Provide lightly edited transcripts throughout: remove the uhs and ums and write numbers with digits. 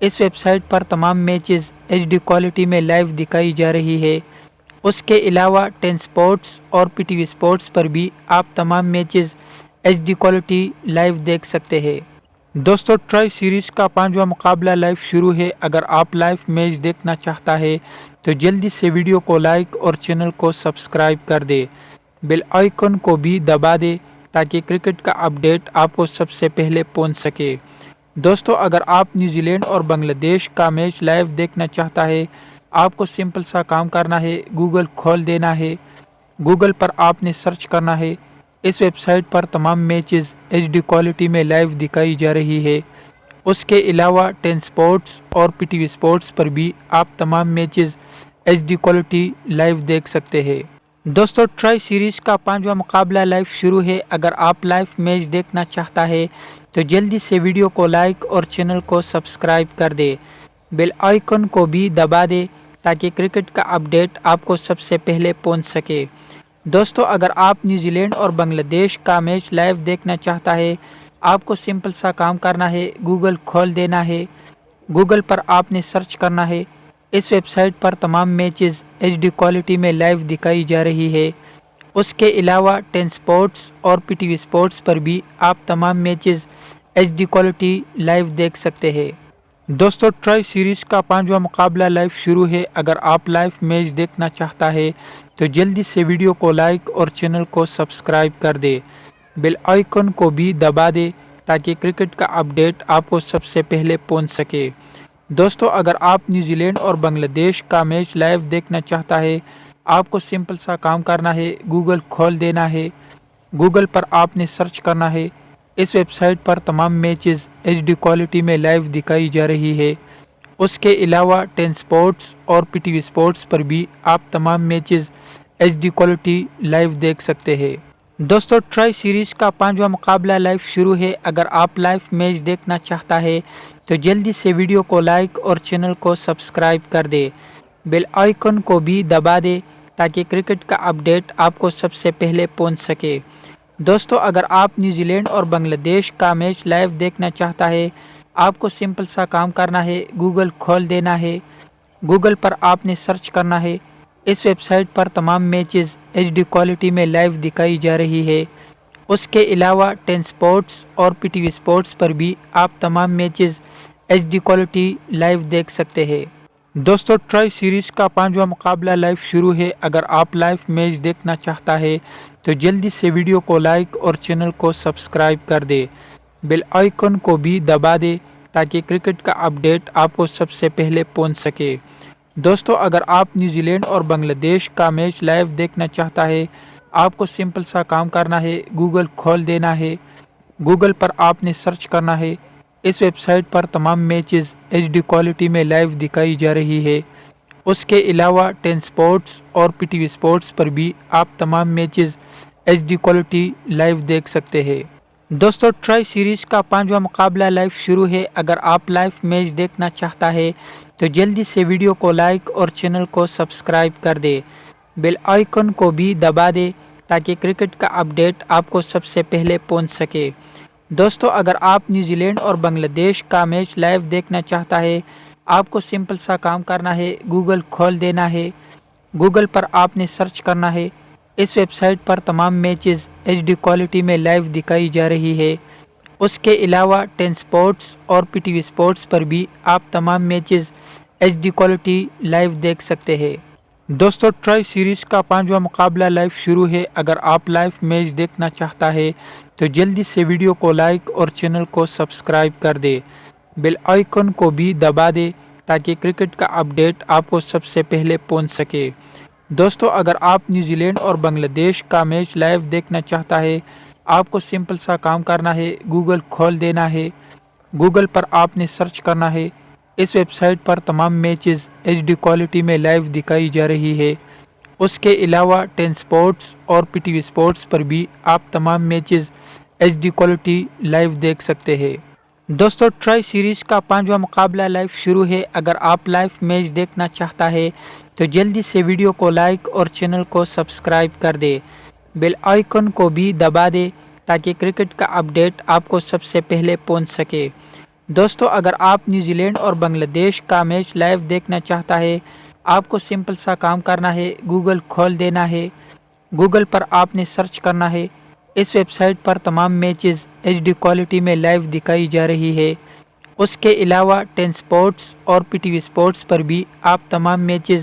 اس website پر تمام matches H D quality میں لائیو دکھائی جا رہی ہے۔ اس کے علاوہ 10 سپورٹس اور پی ٹی وی سپورٹس پر بھی آپ تمام matches H D quality live دیکھ سکتے ہیں۔ دوستو ٹرائی سیریز کا 5واں مقابلہ لائیو شروع ہے۔ اگر آپ لائیو میچ دیکھنا چاہتا ہے تو جلدی سے ویڈیو کو لائک اور چینل کو سبسکرائب کر دے، بیل آئیکن کو بھی دبا دے تاکہ کرکٹ کا اپڈیٹ آپ کو سب سے پہلے پہنچ سکے۔ دوستو اگر آپ نیوزی لینڈ اور بنگلہ دیش کا میچ لائیو دیکھنا چاہتا ہے، آپ کو سمپل سا کام کرنا ہے، گوگل کھول دینا ہے، گوگل پر آپ نے سرچ کرنا ہے۔ اس ویب سائٹ پر تمام میچز ایچ ڈی کوالٹی میں لائیو دکھائی جا رہی ہے۔ اس کے علاوہ 10 سپورٹس اور پی ٹی وی سپورٹس پر بھی آپ تمام matches H D quality live دیکھ سکتے ہیں۔ دوستو ٹرائی سیریز کا 5واں مقابلہ لائیو شروع ہے۔ اگر آپ لائیو میچ دیکھنا چاہتا ہے تو جلدی سے ویڈیو کو لائک اور چینل کو سبسکرائب کر دے، بیل آئیکن کو بھی دبا دے تاکہ کرکٹ کا اپڈیٹ آپ کو سب سے پہلے پہنچ سکے۔ دوستو اگر آپ نیوزی لینڈ اور بنگلہ دیش کا میچ لائیو دیکھنا چاہتا ہے، آپ کو سمپل سا کام کرنا ہے، گوگل کھول دینا ہے، گوگل پر آپ نے سرچ کرنا ہے۔ اس ویب سائٹ پر تمام میچز ایچ ڈی کوالٹی میں لائیو دکھائی جا رہی ہے۔ اس کے علاوہ 10 سپورٹس اور پی ٹی وی سپورٹس پر بھی آپ تمام matches H D quality live دیکھ سکتے ہیں۔ دوستو ٹرائی سیریز کا 5واں مقابلہ لائیو شروع ہے۔ اگر آپ لائیو میچ دیکھنا چاہتا ہے تو جلدی سے ویڈیو کو لائک اور چینل کو سبسکرائب کر دے، بیل آئیکن کو بھی دبا دے تاکہ کرکٹ کا اپڈیٹ آپ کو سب سے پہلے پہنچ سکے۔ دوستو اگر آپ نیوزی لینڈ اور بنگلہ دیش کا میچ لائیو دیکھنا چاہتا ہے، آپ کو سمپل سا کام کرنا ہے، گوگل کھول دینا ہے، گوگل پر آپ نے سرچ کرنا ہے۔ اس ویب سائٹ پر تمام میچز ایچ ڈی کوالٹی میں لائیو دکھائی جا رہی ہے۔ اس کے علاوہ 10 سپورٹس اور پی ٹی وی سپورٹس پر بھی آپ تمام matches H D quality live دیکھ سکتے ہیں۔ دوستو ٹرائی سیریز کا 5واں مقابلہ لائیو شروع ہے۔ اگر آپ لائیو میچ دیکھنا چاہتا ہے تو جلدی سے ویڈیو کو لائک اور چینل کو سبسکرائب کر دے، بیل آئیکن کو بھی دبا دے تاکہ کرکٹ کا اپڈیٹ آپ کو سب سے پہلے پہنچ سکے۔ دوستو اگر آپ نیوزی لینڈ اور بنگلہ دیش کا میچ لائیو دیکھنا چاہتا ہے، آپ کو سمپل سا کام کرنا ہے، گوگل کھول دینا ہے، گوگل پر آپ نے سرچ کرنا ہے۔ اس ویب سائٹ پر تمام میچز ایچ ڈی کوالٹی میں لائیو دکھائی جا رہی ہے۔ اس کے علاوہ 10 سپورٹس اور پی ٹی وی سپورٹس پر بھی آپ تمام matches H D quality live دیکھ سکتے ہیں۔ دوستو ٹرائی سیریز کا 5واں مقابلہ لائیو شروع ہے۔ اگر آپ لائیو میچ دیکھنا چاہتا ہے تو جلدی سے ویڈیو کو لائک اور چینل کو سبسکرائب کر دے، بیل آئیکن کو بھی دبا دے تاکہ کرکٹ کا اپڈیٹ آپ کو سب سے پہلے پہنچ سکے۔ دوستو اگر آپ نیوزی لینڈ اور بنگلہ دیش کا میچ لائیو دیکھنا چاہتا ہے، آپ کو سمپل سا کام کرنا ہے، گوگل کھول دینا ہے، گوگل پر آپ نے سرچ کرنا ہے۔ اس ویب سائٹ پر تمام میچز ایچ ڈی کوالٹی میں لائیو دکھائی جا رہی ہے۔ اس کے علاوہ 10 سپورٹس اور پی ٹی وی سپورٹس پر بھی آپ تمام matches H D quality live دیکھ سکتے ہیں۔ دوستو ٹرائی سیریز کا 5واں مقابلہ لائیو شروع ہے۔ اگر آپ لائیو میچ دیکھنا چاہتا ہے تو جلدی سے ویڈیو کو لائک اور چینل کو سبسکرائب کر دے، بیل آئیکن کو بھی دبا دے تاکہ کرکٹ کا اپڈیٹ آپ کو سب سے پہلے پہنچ سکے۔ دوستو اگر آپ نیوزی لینڈ اور بنگلہ دیش کا میچ لائیو دیکھنا چاہتا ہے، آپ کو سمپل سا کام کرنا ہے، گوگل کھول دینا ہے، گوگل پر آپ نے سرچ کرنا ہے۔ اس ویب سائٹ پر تمام میچز ایچ ڈی کوالٹی میں لائیو دکھائی جا رہی ہے۔ اس کے علاوہ 10 سپورٹس اور پی ٹی وی سپورٹس پر بھی آپ تمام matches H D quality live دیکھ سکتے ہیں۔ دوستو ٹرائی سیریز کا 5واں مقابلہ لائیو شروع ہے۔ اگر آپ لائیو میچ دیکھنا چاہتا ہے تو جلدی سے ویڈیو کو لائک اور چینل کو سبسکرائب کر دے، بیل آئیکن کو بھی دبا دے تاکہ کرکٹ کا اپڈیٹ آپ کو سب سے پہلے پہنچ سکے۔ دوستو اگر آپ نیوزی لینڈ اور بنگلہ دیش کا میچ لائیو دیکھنا چاہتا ہے، آپ کو سمپل سا کام کرنا ہے، گوگل کھول دینا ہے، گوگل پر آپ نے سرچ کرنا ہے۔ اس ویب سائٹ پر تمام میچز ایچ ڈی کوالٹی میں لائیو دکھائی جا رہی ہے۔ اس کے علاوہ 10 سپورٹس اور پی ٹی وی سپورٹس پر بھی آپ تمام matches H D quality live دیکھ سکتے ہیں۔ دوستو ٹرائی سیریز کا 5واں مقابلہ لائیو شروع ہے۔ اگر آپ لائیو میچ دیکھنا چاہتا ہے تو جلدی سے ویڈیو کو لائک اور چینل کو سبسکرائب کر دے، بیل آئیکن کو بھی دبا دے تاکہ کرکٹ کا اپڈیٹ آپ کو سب سے پہلے پہنچ سکے۔ دوستو اگر آپ نیوزی لینڈ اور بنگلہ دیش کا میچ لائیو دیکھنا چاہتا ہے، آپ کو سمپل سا کام کرنا ہے، گوگل کھول دینا ہے۔ گوگل پر آپ نے سرچ کرنا ہے۔ اس ویب سائٹ پر تمام میچز ایچ ڈی کوالٹی میں لائیو دکھائی جا رہی ہے۔ اس کے علاوہ 10 سپورٹس اور پی ٹی وی سپورٹس پر بھی آپ تمام matches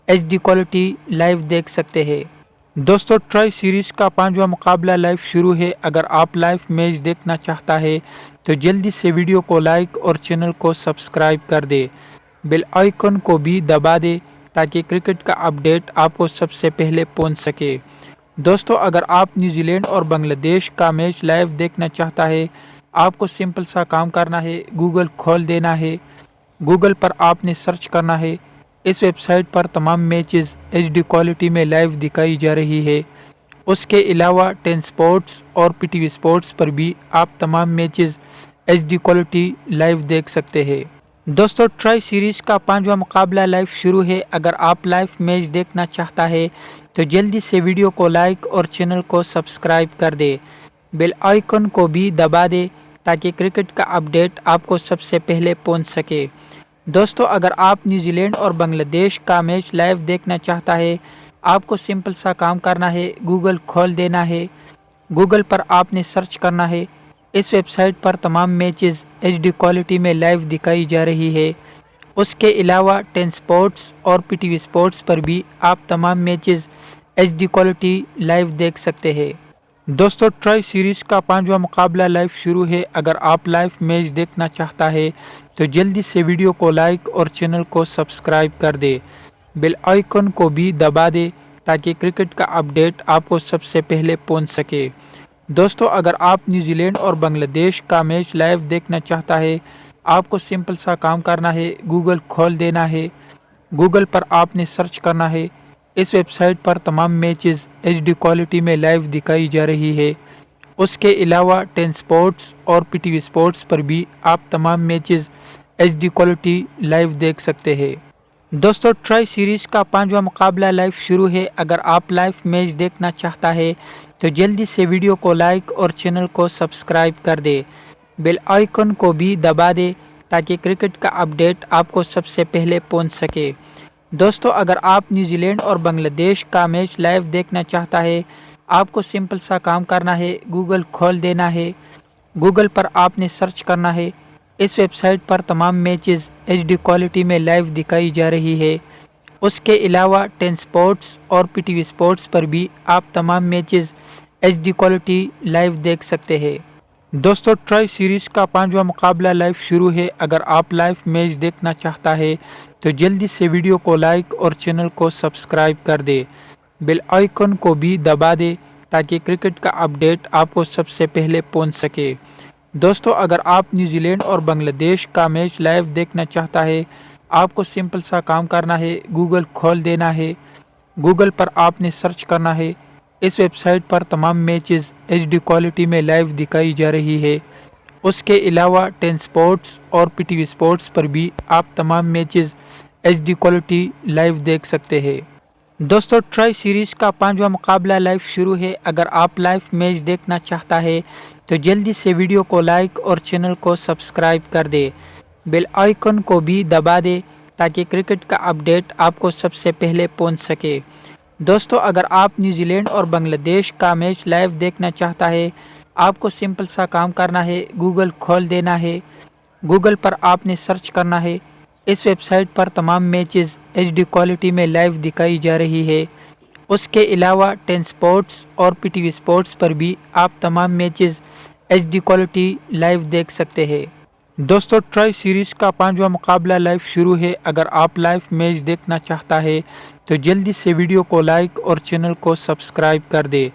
H D quality live دیکھ سکتے ہیں۔ دوستو ٹرائی سیریز کا 5واں مقابلہ لائیو شروع ہے۔ اگر آپ لائیو میچ دیکھنا چاہتا ہے تو جلدی سے ویڈیو کو لائک اور چینل کو سبسکرائب کر دے، بیل آئیکن کو بھی دبا دے تاکہ کرکٹ کا اپڈیٹ آپ کو سب سے پہلے پہنچ سکے۔ دوستو اگر آپ نیوزی لینڈ اور بنگلہ دیش کا میچ لائیو دیکھنا چاہتا ہے، آپ کو سمپل سا کام کرنا ہے، گوگل کھول دینا ہے۔ گوگل پر آپ نے سرچ کرنا ہے۔ اس ویب سائٹ پر تمام میچز ایچ ڈی کوالٹی میں لائیو دکھائی جا رہی ہے۔ اس کے علاوہ 10 سپورٹس اور پی ٹی وی سپورٹس پر بھی آپ تمام matches H D quality live دیکھ سکتے ہیں۔ دوستو ٹرائی سیریز کا 5واں مقابلہ لائیو شروع ہے۔ اگر آپ لائیو میچ دیکھنا چاہتا ہے تو جلدی سے ویڈیو کو لائک اور چینل کو سبسکرائب کر دے، بیل آئیکن کو بھی دبا دے تاکہ کرکٹ کا اپڈیٹ آپ کو سب سے پہلے پہنچ سکے۔ دوستو اگر آپ نیوزی لینڈ اور بنگلہ دیش کا میچ لائیو دیکھنا چاہتا ہے، آپ کو سمپل سا کام کرنا ہے، گوگل کھول دینا ہے۔ گوگل پر آپ نے سرچ کرنا ہے۔ اس ویب سائٹ پر تمام میچز ایچ ڈی کوالٹی میں لائیو دکھائی جا رہی ہے۔ اس کے علاوہ 10 سپورٹس اور پی ٹی وی سپورٹس پر بھی آپ تمام matches H D quality live دیکھ سکتے ہیں۔ دوستو ٹرائی سیریز کا 5واں مقابلہ لائیو شروع ہے۔ اگر آپ لائیو میچ دیکھنا چاہتا ہے تو جلدی سے ویڈیو کو لائک اور چینل کو سبسکرائب کر دے، بیل آئیکن کو بھی دبا دے تاکہ کرکٹ کا اپڈیٹ آپ کو سب سے پہلے پہنچ سکے۔ دوستو اگر آپ نیوزی لینڈ اور بنگلہ دیش کا میچ لائیو دیکھنا چاہتا ہے، آپ کو سمپل سا کام کرنا ہے، گوگل کھول دینا ہے۔ گوگل پر آپ نے سرچ کرنا ہے۔ اس ویب سائٹ پر تمام میچز ایچ ڈی کوالٹی میں لائیو دکھائی جا رہی ہے۔ اس کے علاوہ 10 سپورٹس اور پی ٹی وی سپورٹس پر بھی آپ تمام matches H D quality live دیکھ سکتے ہیں۔ دوستو ٹرائی سیریز کا 5واں مقابلہ لائیو شروع ہے۔ اگر آپ لائیو میچ دیکھنا چاہتا ہے تو جلدی سے ویڈیو کو لائک اور چینل کو سبسکرائب کر دے، بیل آئیکن کو بھی دبا دے تاکہ کرکٹ کا اپڈیٹ آپ کو سب سے پہلے پہنچ سکے۔ دوستو اگر آپ نیوزی لینڈ اور بنگلہ دیش کا میچ لائیو دیکھنا چاہتا ہے، آپ کو سمپل سا کام کرنا ہے، گوگل کھول دینا ہے۔ گوگل پر آپ نے سرچ کرنا ہے۔ اس ویب سائٹ پر تمام میچز ایچ ڈی کوالٹی میں لائیو دکھائی جا رہی ہے۔ اس کے علاوہ 10 سپورٹس اور پی ٹی وی سپورٹس پر بھی آپ تمام matches H D quality live دیکھ سکتے ہیں۔ دوستو ٹرائی سیریز کا 5واں مقابلہ لائیو شروع ہے۔ اگر آپ لائیو میچ دیکھنا چاہتا ہے تو جلدی سے ویڈیو کو لائک اور چینل کو سبسکرائب کر دے، بیل آئیکن کو بھی دبا دے تاکہ کرکٹ کا اپڈیٹ آپ کو سب سے پہلے پہنچ سکے۔ دوستو اگر آپ نیوزی لینڈ اور بنگلہ دیش کا میچ لائیو دیکھنا چاہتا ہے، آپ کو سمپل سا کام کرنا ہے، گوگل کھول دینا ہے۔ گوگل پر آپ نے سرچ کرنا ہے۔ اس ویب سائٹ پر تمام میچز ایچ ڈی کوالٹی میں لائیو دکھائی جا رہی ہے۔ اس کے علاوہ 10 سپورٹس اور پی ٹی وی سپورٹس پر بھی آپ تمام matches H D quality live دیکھ سکتے ہیں۔ دوستو ٹرائی سیریز کا 5واں مقابلہ لائیو شروع ہے۔ اگر آپ لائیو میچ دیکھنا چاہتا ہے تو جلدی سے ویڈیو کو لائک اور چینل کو سبسکرائب کر دے، بیل آئیکن کو بھی دبا دے تاکہ کرکٹ کا اپڈیٹ آپ کو سب سے پہلے پہنچ سکے۔ دوستو اگر آپ نیوزی لینڈ اور بنگلہ دیش کا میچ لائیو دیکھنا چاہتا ہے، آپ کو سمپل سا کام کرنا ہے، گوگل کھول دینا ہے۔ گوگل پر آپ نے سرچ کرنا ہے۔ اس ویب سائٹ پر تمام میچز ایچ ڈی کوالٹی میں لائیو دکھائی جا رہی ہے۔ اس کے علاوہ 10 سپورٹس اور پی ٹی وی سپورٹس پر بھی آپ تمام matches H D quality live دیکھ سکتے ہیں۔ دوستو ٹرائی سیریز کا 5واں مقابلہ لائیو شروع ہے۔ اگر آپ لائیو میچ دیکھنا چاہتا ہے تو جلدی سے ویڈیو کو لائک اور چینل کو سبسکرائب کر دے،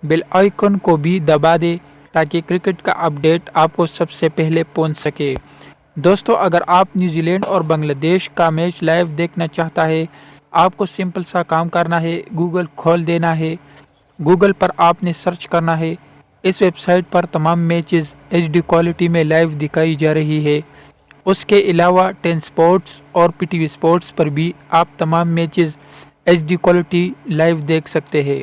بیل آئیکن کو بھی دبا دے تاکہ کرکٹ کا اپڈیٹ آپ کو سب سے پہلے پہنچ سکے۔ دوستو اگر آپ نیوزی لینڈ اور بنگلہ دیش کا میچ لائیو دیکھنا چاہتا ہے، آپ کو سمپل سا کام کرنا ہے، گوگل کھول دینا ہے۔ گوگل پر آپ نے سرچ کرنا ہے۔ اس ویب سائٹ پر تمام میچز ایچ ڈی کوالٹی میں لائیو دکھائی جا رہی ہے۔ اس کے علاوہ 10 سپورٹس اور پی ٹی وی سپورٹس پر بھی آپ تمام matches H D quality live دیکھ سکتے ہیں۔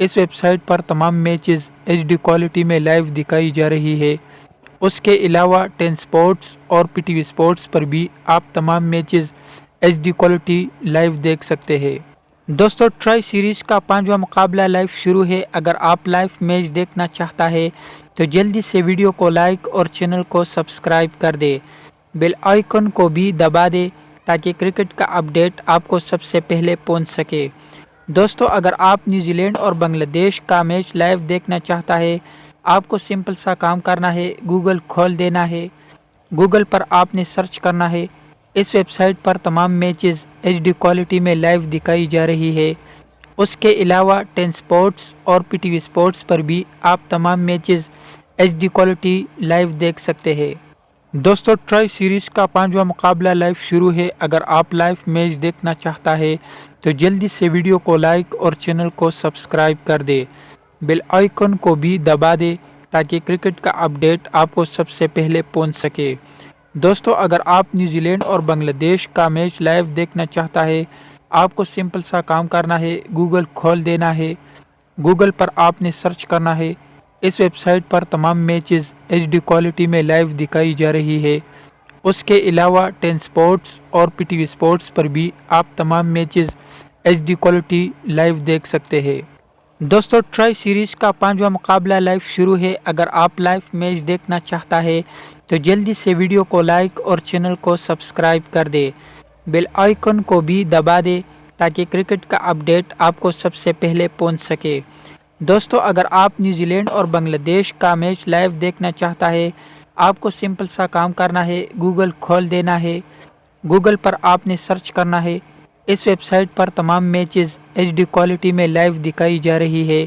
اس ویب سائٹ پر تمام میچز ایچ ڈی کوالٹی میں لائیو دکھائی جا رہی ہے۔ اس کے علاوہ 10 اسپورٹس اور پی ٹی وی اسپورٹس پر بھی آپ تمام matches H D quality live دیکھ سکتے ہیں۔ دوستو ٹرائی سیریز کا 5واں مقابلہ لائیو شروع ہے۔ اگر آپ لائیو میچ دیکھنا چاہتا ہے تو جلدی سے ویڈیو کو لائک اور چینل کو سبسکرائب کر دے، بیل آئیکن کو بھی دبا دے تاکہ کرکٹ کا اپڈیٹ آپ کو سب سے پہلے پہنچ سکے۔ دوستو اگر آپ نیوزی لینڈ اور بنگلہ دیش کا میچ لائیو دیکھنا چاہتا ہے، آپ کو سمپل سا کام کرنا ہے، گوگل کھول دینا ہے۔ گوگل پر آپ نے سرچ کرنا ہے۔ اس ویب سائٹ پر تمام میچز ایچ ڈی کوالٹی میں لائیو دکھائی جا رہی ہے۔ اس کے علاوہ 10 اسپورٹس اور پی ٹی وی اسپورٹس پر بھی آپ تمام matches H D quality live دیکھ سکتے ہیں۔ دوستو ٹرائی سیریز کا 5واں مقابلہ لائیو شروع ہے۔ اگر آپ لائیو میچ دیکھنا چاہتا ہے تو جلدی سے ویڈیو کو لائک اور چینل کو سبسکرائب کر دے، بیل آئیکن کو بھی دبا دے تاکہ کرکٹ کا اپڈیٹ آپ کو سب سے پہلے پہنچ سکے۔ دوستو اگر آپ نیوزی لینڈ اور بنگلہ دیش کا میچ لائیو دیکھنا چاہتا ہے، آپ کو سمپل سا کام کرنا ہے، گوگل کھول دینا ہے۔ گوگل پر آپ نے سرچ کرنا ہے۔ اس ویب سائٹ پر تمام میچز ایچ ڈی کوالٹی میں لائیو دکھائی جا رہی ہے۔ اس کے علاوہ 10 اسپورٹس اور پی ٹی وی اسپورٹس پر بھی آپ تمام matches H D quality live دیکھ سکتے ہیں۔ دوستو ٹرائی سیریز کا 5واں مقابلہ لائیو شروع ہے۔ اگر آپ لائیو میچ دیکھنا چاہتا ہے تو جلدی سے ویڈیو کو لائک اور چینل کو سبسکرائب کر دے، بیل آئیکن کو بھی دبا دے تاکہ کرکٹ کا اپڈیٹ آپ کو سب سے پہلے پہنچ سکے۔ دوستو اگر آپ نیوزی لینڈ اور بنگلہ دیش کا میچ لائیو دیکھنا چاہتا ہے، آپ کو سمپل سا کام کرنا ہے، گوگل کھول دینا ہے۔ گوگل پر آپ نے سرچ کرنا ہے۔ اس ویب سائٹ پر تمام میچز ایچ ڈی کوالٹی میں لائیو دکھائی جا رہی ہے۔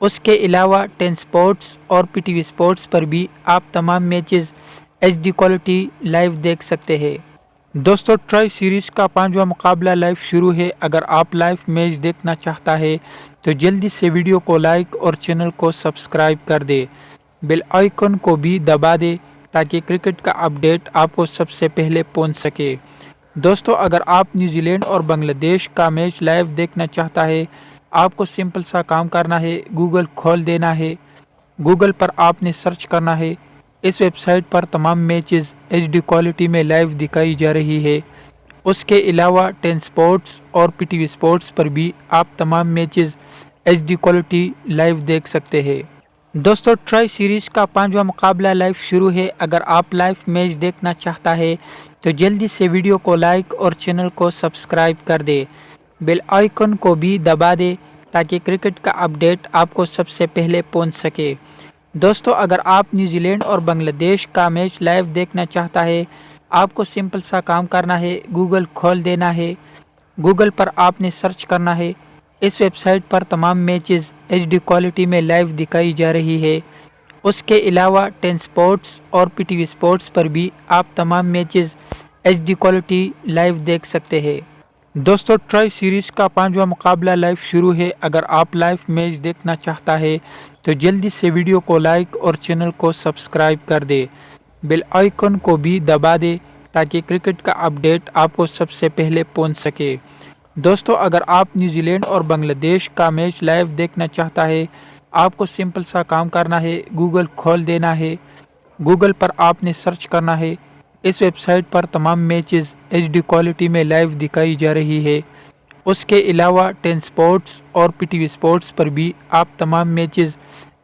اس کے علاوہ 10 اسپورٹس اور پی ٹی وی اسپورٹس پر بھی آپ تمام matches H D quality live دیکھ سکتے ہیں۔ دوستو ٹرائی سیریز کا 5واں مقابلہ لائیو شروع ہے۔ اگر آپ لائیو میچ دیکھنا چاہتا ہے تو جلدی سے ویڈیو کو لائک اور چینل کو سبسکرائب کر دے، بیل آئیکن کو بھی دبا دے تاکہ کرکٹ کا اپڈیٹ آپ کو سب سے پہلے پہنچ سکے۔ دوستو اگر آپ نیوزی لینڈ اور بنگلہ دیش کا میچ لائیو دیکھنا چاہتا ہے، آپ کو سمپل سا کام کرنا ہے، گوگل کھول دینا ہے۔ گوگل پر آپ نے سرچ کرنا ہے۔ اس ویب سائٹ پر تمام میچز ایچ ڈی کوالٹی میں لائیو دکھائی جا رہی ہے۔ اس کے علاوہ 10 اسپورٹس اور پی ٹی وی اسپورٹس پر بھی آپ تمام matches H D quality live دیکھ سکتے ہیں۔ دوستو ٹرائی سیریز کا 5واں مقابلہ لائیو شروع ہے۔ اگر آپ لائیو میچ دیکھنا چاہتا ہے تو جلدی سے ویڈیو کو لائک اور چینل کو سبسکرائب کر دے، بیل آئیکن کو بھی دبا دے تاکہ کرکٹ کا اپڈیٹ آپ کو سب سے پہلے پہنچ سکے۔ دوستو اگر آپ نیوزی لینڈ اور بنگلہ دیش کا میچ لائیو دیکھنا چاہتا ہے، آپ کو سمپل سا کام کرنا ہے، گوگل کھول دینا ہے۔ گوگل پر آپ نے سرچ کرنا ہے۔ اس ویب سائٹ پر تمام میچز ایچ ڈی کوالٹی میں لائیو دکھائی جا رہی ہے۔ اس کے علاوہ 10 اسپورٹس اور پی ٹی وی اسپورٹس پر بھی آپ تمام matches H D quality live دیکھ سکتے ہیں۔ دوستو ٹرائی سیریز کا 5واں مقابلہ لائیو شروع ہے۔ اگر آپ لائیو میچ دیکھنا چاہتا ہے تو جلدی سے ویڈیو کو لائک اور چینل کو سبسکرائب کر دے، بیل آئیکن کو بھی دبا دے تاکہ کرکٹ کا اپڈیٹ آپ کو سب سے پہلے پہنچ سکے۔ دوستو اگر آپ نیوزی لینڈ اور بنگلہ دیش کا میچ لائیو دیکھنا چاہتا ہے، آپ کو سمپل سا کام کرنا ہے، گوگل کھول دینا ہے۔ گوگل پر آپ نے سرچ کرنا ہے۔ اس ویب سائٹ پر تمام میچز ایچ ڈی کوالٹی میں لائیو دکھائی جا رہی ہے۔ اس کے علاوہ 10 اسپورٹس اور پی ٹی وی اسپورٹس پر بھی آپ تمام matches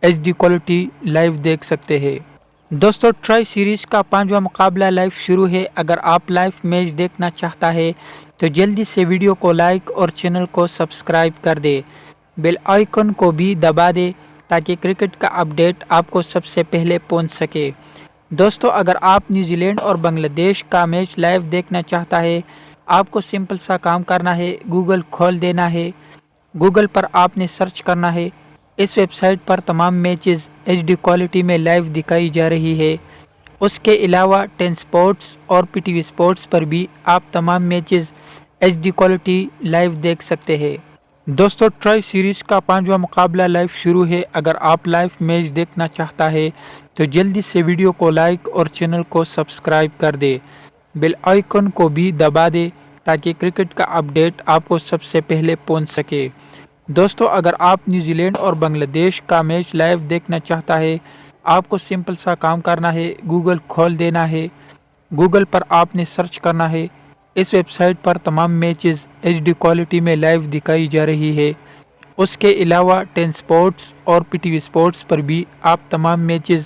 H D quality live دیکھ سکتے ہیں۔ دوستو ٹرائی سیریز کا 5واں مقابلہ لائیو شروع ہے۔ اگر آپ لائیو میچ دیکھنا چاہتا ہے تو جلدی سے ویڈیو کو لائک اور چینل کو سبسکرائب کر دے، بیل آئیکن کو بھی دبا دے تاکہ کرکٹ کا اپڈیٹ آپ کو سب سے پہلے پہنچ سکے۔ دوستو اگر آپ نیوزی لینڈ اور بنگلہ دیش کا میچ لائیو دیکھنا چاہتا ہے، آپ کو سمپل سا کام کرنا ہے، گوگل کھول دینا ہے۔ گوگل پر آپ نے سرچ کرنا ہے۔ اس ویب سائٹ پر تمام میچز ایچ ڈی کوالٹی میں لائیو دکھائی جا رہی ہے۔ اس کے علاوہ 10 اسپورٹس اور پی ٹی وی اسپورٹس پر بھی آپ تمام matches H D quality live دیکھ سکتے ہیں۔ دوستو ٹرائی سیریز کا 5واں مقابلہ لائیو شروع ہے۔ اگر آپ لائیو میچ دیکھنا چاہتا ہے تو جلدی سے ویڈیو کو لائک اور چینل کو سبسکرائب کر دے، بیل آئیکن کو بھی دبا دے تاکہ کرکٹ کا اپڈیٹ آپ کو سب سے پہلے پہنچ سکے۔ دوستو اگر آپ نیوزی لینڈ اور بنگلہ دیش کا میچ لائیو دیکھنا چاہتا ہے، آپ کو سمپل سا کام کرنا ہے، گوگل کھول دینا ہے، گوگل پر آپ نے سرچ کرنا ہے۔ اس ویب سائٹ پر تمام میچز ایچ ڈی کوالٹی میں لائیو دکھائی جا رہی ہے۔ اس کے علاوہ 10 سپورٹس اور پی ٹی وی سپورٹس پر بھی آپ تمام matches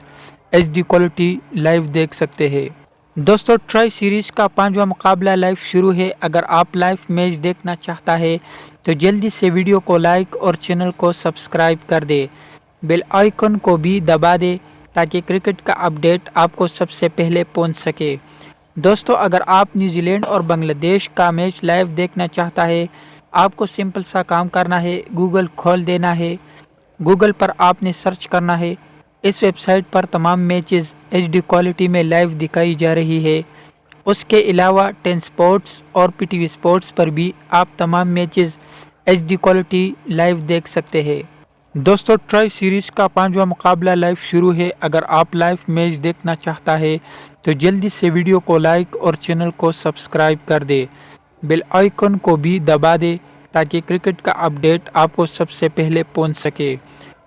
H D quality live دیکھ سکتے ہیں۔ دوستو ٹرائی سیریز کا 5واں مقابلہ لائیو شروع ہے۔ اگر آپ لائیو میچ دیکھنا چاہتا ہے تو جلدی سے ویڈیو کو لائک اور چینل کو سبسکرائب کر دے، بیل آئیکن کو بھی دبا دے تاکہ کرکٹ کا اپڈیٹ آپ کو سب سے پہلے پہنچ سکے۔ دوستو اگر آپ نیوزی لینڈ اور بنگلہ دیش کا میچ لائیو دیکھنا چاہتا ہے، آپ کو سمپل سا کام کرنا ہے، گوگل کھول دینا ہے، گوگل پر آپ نے سرچ کرنا ہے۔ اس ویب سائٹ پر تمام میچز ایچ ڈی کوالٹی میں لائیو دکھائی جا رہی ہے۔ اس کے علاوہ 10 سپورٹس اور پی ٹی وی سپورٹس پر بھی آپ تمام matches H D quality live دیکھ سکتے ہیں۔ دوستو ٹرائی سیریز کا 5واں مقابلہ لائیو شروع ہے۔ اگر آپ لائیو میچ دیکھنا چاہتا ہے تو جلدی سے ویڈیو کو لائک اور چینل کو سبسکرائب کر دے، بیل آئیکن کو بھی دبا دے تاکہ کرکٹ کا اپڈیٹ آپ کو سب سے پہلے پہنچ سکے۔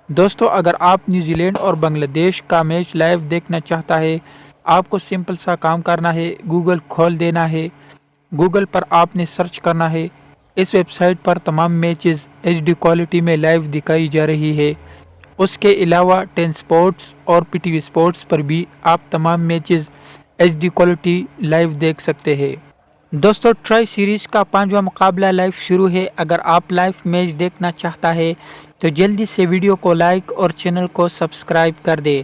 دوستو اگر آپ نیوزی لینڈ اور بنگلہ دیش کا میچ لائیو دیکھنا چاہتا ہے، آپ کو سمپل سا کام کرنا ہے، گوگل کھول دینا ہے، گوگل پر آپ نے سرچ کرنا ہے۔ اس ویب سائٹ پر تمام میچز ایچ ڈی کوالٹی میں لائیو دکھائی جا رہی ہے۔ اس کے علاوہ 10 سپورٹس اور پی ٹی وی سپورٹس پر بھی آپ تمام matches H D quality live دیکھ سکتے ہیں۔ دوستو ٹرائی سیریز کا 5واں مقابلہ لائیو شروع ہے۔ اگر آپ لائیو میچ دیکھنا چاہتا ہے تو جلدی سے ویڈیو کو لائک اور چینل کو سبسکرائب کر دے،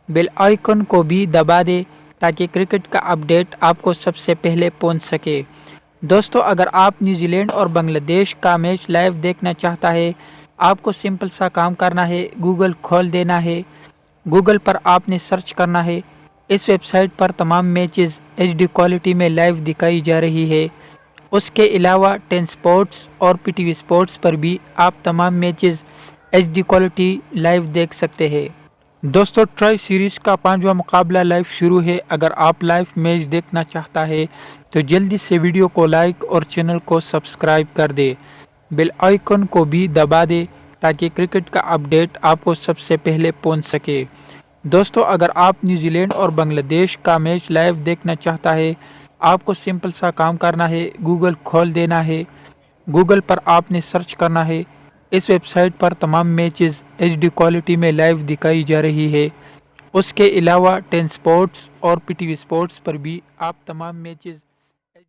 بیل آئیکن کو بھی دبا دے تاکہ کرکٹ کا اپڈیٹ آپ کو سب سے پہلے پہنچ سکے۔ دوستو اگر آپ نیوزی لینڈ اور بنگلہ دیش کا میچ لائیو دیکھنا چاہتا ہے، آپ کو سمپل سا کام کرنا ہے، گوگل کھول دینا ہے، گوگل پر آپ نے سرچ کرنا ہے۔ اس ویب سائٹ پر تمام میچز ایچ ڈی کوالٹی میں لائیو دکھائی جا رہی ہے۔ اس کے علاوہ 10 سپورٹس اور پی ٹی وی سپورٹس پر بھی آپ تمام matches H D quality live دیکھ سکتے ہیں۔ دوستو ٹرائی سیریز کا 5واں مقابلہ لائیو شروع ہے۔ اگر آپ لائیو میچ دیکھنا چاہتا ہے تو جلدی سے ویڈیو کو لائک اور چینل کو سبسکرائب کر دے، بیل آئیکن کو بھی دبا دے تاکہ کرکٹ کا اپڈیٹ آپ کو سب سے پہلے پہنچ سکے۔ دوستو اگر آپ نیوزی لینڈ اور بنگلہ دیش کا میچ لائیو دیکھنا چاہتا ہے، آپ کو سمپل سا کام کرنا ہے، گوگل کھول دینا ہے، گوگل پر آپ نے سرچ کرنا ہے۔ اس ویب سائٹ پر تمام میچز ایچ ڈی کوالٹی میں لائیو دکھائی جا رہی ہے۔ اس کے علاوہ 10 سپورٹس اور پی ٹی وی سپورٹس پر بھی آپ تمام میچز